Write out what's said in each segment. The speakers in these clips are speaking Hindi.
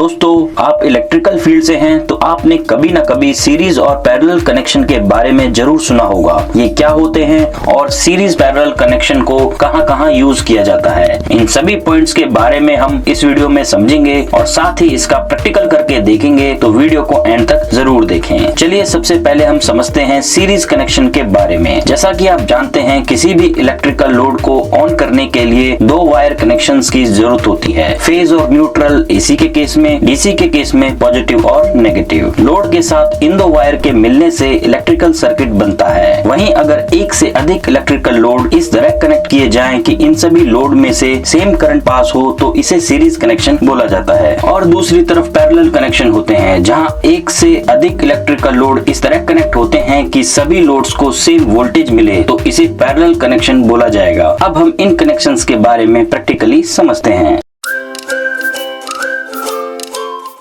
दोस्तों, आप इलेक्ट्रिकल फील्ड से हैं तो आपने कभी ना कभी सीरीज और पैरेलल कनेक्शन के बारे में जरूर सुना होगा। ये क्या होते हैं और सीरीज पैरेलल कनेक्शन को कहां-कहां यूज किया जाता है, इन सभी पॉइंट्स के बारे में हम इस वीडियो में समझेंगे और साथ ही इसका प्रैक्टिकल करके देखेंगे, तो वीडियो को एंड तक जरूर देखें। चलिए सबसे पहले हम समझते हैं सीरीज कनेक्शन के बारे में। जैसा कि आप जानते हैं, किसी भी इलेक्ट्रिकल लोड को ऑन करने के लिए दो वायर कनेक्शंस की जरूरत होती है, फेज और न्यूट्रल एसी के केस में, डीसी के केस में पॉजिटिव और नेगेटिव। लोड के साथ इन दो वायर के मिलने से इलेक्ट्रिकल सर्किट बनता है। वहीं अगर एक से अधिक इलेक्ट्रिकल लोड इस तरह कनेक्ट किए जाएं कि इन सभी लोड में से सेम करंट पास हो, तो इसे सीरीज कनेक्शन बोला जाता है। और दूसरी तरफ पैरेलल कनेक्शन होते हैं, जहां एक से अधिक इलेक्ट्रिकल लोड इस तरह कनेक्ट होते हैं कि सभी लोड्स को सेम वोल्टेज मिले, तो इसे पैरेलल कनेक्शन बोला जाएगा। अब हम इन कनेक्शंस के बारे में प्रैक्टिकली समझते हैं।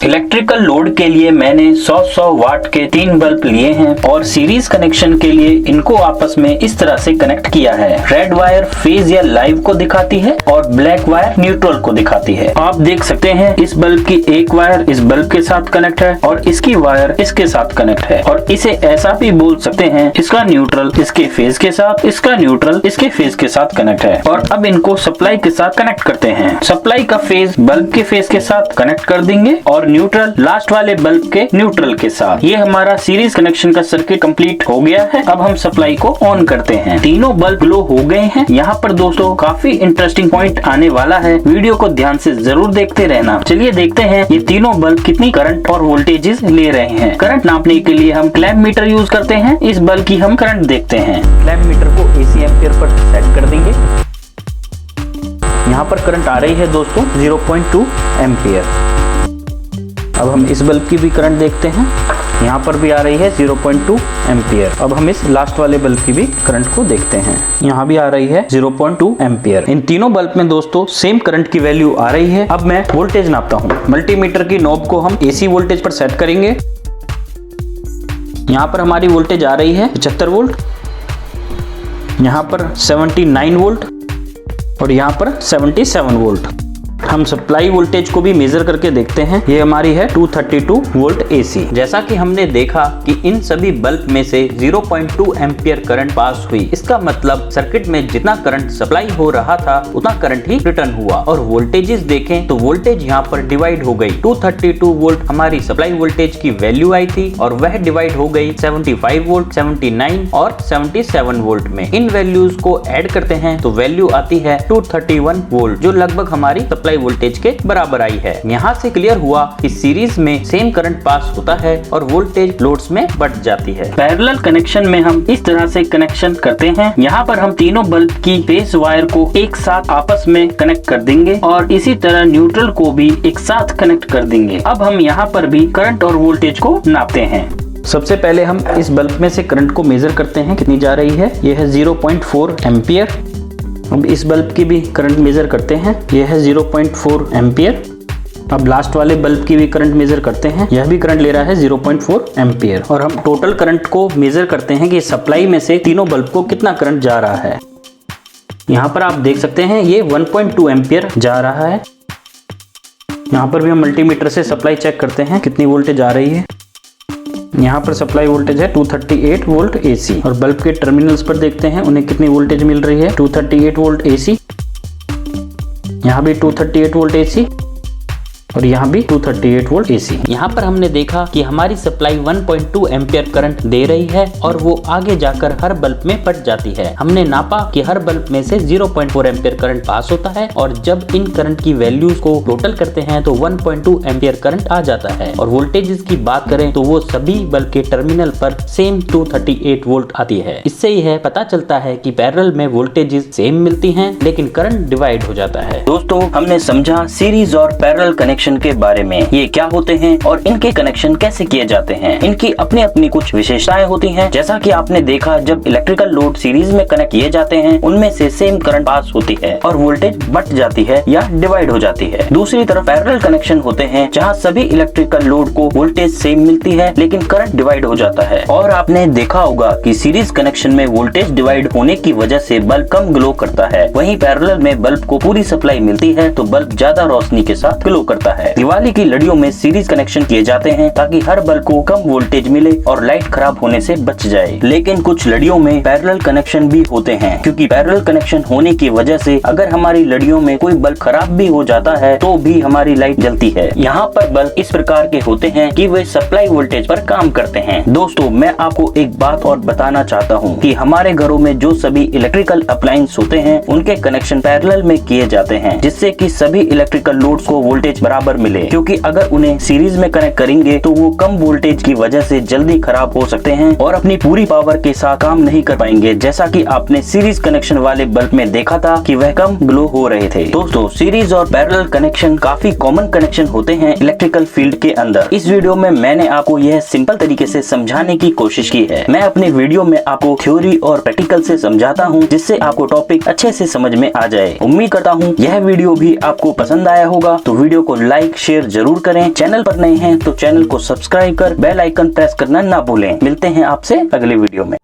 इलेक्ट्रिकल लोड के लिए मैंने 100 वाट के 3 बल्ब लिए हैं और सीरीज कनेक्शन के लिए इनको आपस में इस तरह से कनेक्ट किया है। रेड वायर फेज या लाइव को दिखाती है और ब्लैक वायर न्यूट्रल को दिखाती है। आप देख सकते हैं इस बल्ब की एक वायर इस बल्ब के साथ कनेक्ट है और इसकी वायर इसके साथ कनेक्ट है। और इसे ऐसा भी बोल सकते हैं, इसका न्यूट्रल इसके फेज के साथ, इसका न्यूट्रल इसके फेज के साथ कनेक्ट है। और अब इनको सप्लाई के साथ कनेक्ट करते हैं। सप्लाई का फेज बल्ब के फेज के साथ कनेक्ट कर देंगे और न्यूट्रल लास्ट वाले बल्ब के न्यूट्रल के साथ। ये हमारा सीरीज कनेक्शन का सर्किट कंप्लीट हो गया है। अब हम सप्लाई को ऑन करते हैं। तीनों बल्ब ग्लो हो गए हैं। यहाँ पर दोस्तों काफी इंटरेस्टिंग पॉइंट आने वाला है, वीडियो को ध्यान से जरूर देखते रहना। चलिए देखते हैं ये तीनों बल्ब कितनी करंट और वोल्टेजेस ले रहे हैं। करंट नापने के लिए हम क्लैंप मीटर यूज करते हैं। इस बल्ब की हम करंट देखते हैं। क्लैंप मीटर को AC एम्पियर पर सेट कर देंगे। यहाँ पर करंट आ रही है दोस्तों 0.2 एम्पियर। अब हम इस बल्ब की भी करंट देखते हैं। यहाँ पर भी आ रही है 0.2 एम्पियर। अब हम इस लास्ट वाले बल्ब की भी करंट को देखते हैं। यहाँ भी आ रही है 0.2 एम्पियर। इन तीनों बल्ब में दोस्तों सेम करंट की वैल्यू आ रही है। अब मैं वोल्टेज नापता हूँ। मल्टीमीटर की नॉब को हम AC वोल्टेज पर सेट करेंगे। यहाँ पर हमारी वोल्टेज आ रही है 75 वोल्ट, यहाँ पर 79 वोल्ट और यहाँ पर 77 वोल्ट। हम सप्लाई वोल्टेज को भी मेजर करके देखते हैं। ये हमारी है 232 वोल्ट AC। जैसा कि हमने देखा कि इन सभी बल्ब में से 0.2 एम्पियर करंट पास हुई। इसका मतलब सर्किट में जितना करंट सप्लाई हो रहा था उतना करंट ही रिटर्न हुआ। और वोल्टेजेस देखें तो वोल्टेज यहाँ पर डिवाइड हो गई। 232 वोल्ट हमारी सप्लाई वोल्टेज की वैल्यू आई थी और वह डिवाइड हो गई 75 वोल्ट, 79 और 77 वोल्ट में। इन वैल्यूज को ऐड करते हैं तो वैल्यू आती है 231 वोल्ट, जो लगभग हमारी सप्लाई वोल्टेज के बराबर आई है। यहाँ से क्लियर हुआ कि सीरीज में सेम करंट पास होता है और वोल्टेज लोड्स में बढ़ जाती है। पैरेलल कनेक्शन में हम इस तरह से कनेक्शन करते हैं। यहाँ पर हम तीनों बल्ब की फेस वायर को एक साथ आपस में कनेक्ट कर देंगे और इसी तरह न्यूट्रल को भी एक साथ कनेक्ट कर देंगे। अब हम यहाँ पर भी करंट और वोल्टेज को नापते हैं। सबसे पहले हम इस बल्ब में से करंट को मेजर करते हैं, कितनी जा रही है। यह है 0.4 एम्पियर। अब इस बल्ब की भी करंट मेजर करते हैं। यह है 0.4 एम्पियर। अब लास्ट वाले बल्ब की भी करंट मेजर करते हैं। यह भी करंट ले रहा है 0.4 एम्पियर। और हम टोटल करंट को मेजर करते हैं कि सप्लाई में से तीनों बल्ब को कितना करंट जा रहा है। यहाँ पर आप देख सकते हैं ये 1.2 एम्पियर जा रहा है। यहाँ पर भी हम मल्टीमीटर से सप्लाई चेक करते हैं कितनी वोल्टेज आ रही है। यहाँ पर सप्लाई वोल्टेज है 238 वोल्ट AC। और बल्ब के टर्मिनल्स पर देखते हैं उन्हें कितनी वोल्टेज मिल रही है। 238 वोल्ट AC। यहाँ भी 238 वोल्ट AC और यहाँ भी 238 वोल्ट AC। यहाँ पर हमने देखा कि हमारी सप्लाई 1.2 एम्पियर करंट दे रही है और वो आगे जाकर हर बल्ब में बढ़ जाती है। हमने नापा कि हर बल्ब में से 0.4 एम्पियर करंट पास होता है और जब इन करंट की वैल्यूज को टोटल करते हैं तो 1.2 एम्पियर करंट आ जाता है। और वोल्टेजेस की बात करें तो वो सभी बल्ब के टर्मिनल पर सेम 238 वोल्ट आती है। इससे यह पता चलता है कि पैरेलल में वोल्टेजेस सेम मिलती हैं लेकिन करंट डिवाइड हो जाता है। दोस्तों, हमने समझा सीरीज और पैरेलल कनेक्शन के बारे में। ये क्या होते हैं और इनके कनेक्शन कैसे किए जाते हैं। इनकी अपनी अपनी कुछ विशेषताएं होती हैं। जैसा कि आपने देखा, जब इलेक्ट्रिकल लोड सीरीज में कनेक्ट किए जाते हैं उनमें से सेम करंट पास होती है और वोल्टेज बढ़ जाती है या डिवाइड हो जाती है। दूसरी तरफ पैरेलल कनेक्शन होते हैं जहाँ सभी इलेक्ट्रिकल लोड को वोल्टेज सेम मिलती है लेकिन करंट डिवाइड हो जाता है। और आपने देखा होगा कि सीरीज कनेक्शन में वोल्टेज डिवाइड होने की वजह से बल्ब कम ग्लो करता है, वहीं पैरेलल में बल्ब को पूरी सप्लाई मिलती है तो बल्ब ज्यादा रोशनी के साथ ग्लो करता है। दिवाली की लड़ियों में सीरीज कनेक्शन किए जाते हैं ताकि हर बल्ब को कम वोल्टेज मिले और लाइट खराब होने से बच जाए। लेकिन कुछ लड़ियों में पैरेलल कनेक्शन भी होते हैं, क्योंकि पैरेलल कनेक्शन होने की वजह से अगर हमारी लड़ियों में कोई बल्ब खराब भी हो जाता है तो भी हमारी लाइट जलती है। यहाँ पर बल्ब इस प्रकार के होते हैं कि वे सप्लाई वोल्टेज पर काम करते हैं। दोस्तों, मैं आपको एक बात और बताना चाहता हूँ कि हमारे घरों में जो सभी इलेक्ट्रिकल अप्लायंस होते हैं उनके कनेक्शन पैरेलल में किए जाते हैं, जिससे कि सभी इलेक्ट्रिकल लोड्स को वोल्टेज बराबर मिले। क्योंकि अगर उन्हें सीरीज में कनेक्ट करेंगे तो वो कम वोल्टेज की वजह से जल्दी खराब हो सकते हैं और अपनी पूरी पावर के साथ काम नहीं कर पाएंगे, जैसा कि आपने सीरीज कनेक्शन वाले बल्ब में देखा था कि वह कम ग्लो हो रहे थे। दोस्तों, सीरीज और पैरेलल कनेक्शन काफी कॉमन कनेक्शन होते हैं इलेक्ट्रिकल फील्ड के अंदर। इस वीडियो में मैंने आपको यह सिंपल तरीके से समझाने की कोशिश की है। मैं अपने वीडियो में आपको थ्योरी और प्रैक्टिकल से समझाता हूँ, जिससे आपको टॉपिक अच्छे से समझ में आ जाए। उम्मीद करता हूँ यह वीडियो भी आपको पसंद आया होगा। तो वीडियो को लाइक शेयर जरूर करें। चैनल पर नए हैं तो चैनल को सब्सक्राइब कर बेल आइकन प्रेस करना ना भूलें। मिलते हैं आपसे अगले वीडियो में।